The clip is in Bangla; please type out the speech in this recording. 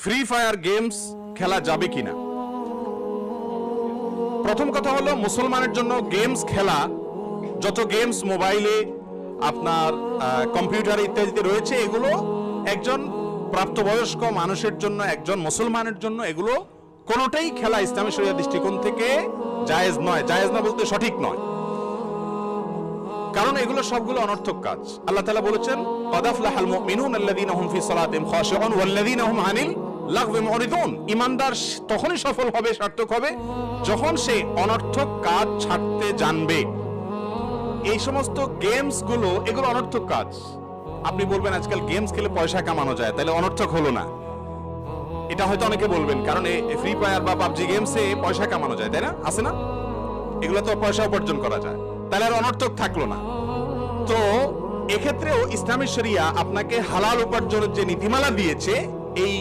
ফ্রি ফায়ার গেমস খেলা যাবে কিনা। প্রথম কথা হলো, মুসলমানের জন্য গেমস খেলা, যত গেমস মোবাইলে আপনার কম্পিউটার ইত্যাদিতে রয়েছে, এগুলো একজন প্রাপ্তবয়স্ক মানুষের জন্য, একজন মুসলমানের জন্য এগুলো কোনোটাই খেলা ইসলামী শরিয়ার দৃষ্টিকোণ থেকে জায়েজ নয়। জায়েজ না বলতে সঠিক নয়, কারণ এগুলো সবগুলো অনর্থক কাজ। আল্লাহ তাআলা বলেছেন, ক্বাদ আফলাহাল মুমিনুনা আল্লাযীনা হুম ফি সালাতিহিম খাশিউন ওয়াল্লাযীনা হুম আনিল লাগবি মুরিদুন। ঈমানদার তখনই সফল হবে, সার্থক হবে, যখন সে অনর্থক কাজ ছাড়তে জানবে। এই সমস্ত গেমস গুলো, এগুলো অনর্থক কাজ। আপনি বলবেন আজকাল গেমস খেলে পয়সা কামানো যায়, তাহলে অনর্থক হলো না? এটা হয়তো অনেকে বলবেন, কারণ ফ্রি ফায়ার বা পাবজি গেমসে পয়সা কামানো যায়, তাই না? আছে না? এগুলো তো পয়সা উপার্জন করা যায়, তাহলে আর অনর্থক থাকলো না। তো এক্ষেত্রেও ইসলামী শরিয়া আপনাকে হালাল উপার্জনের যে নীতিমালা দিয়েছে, এই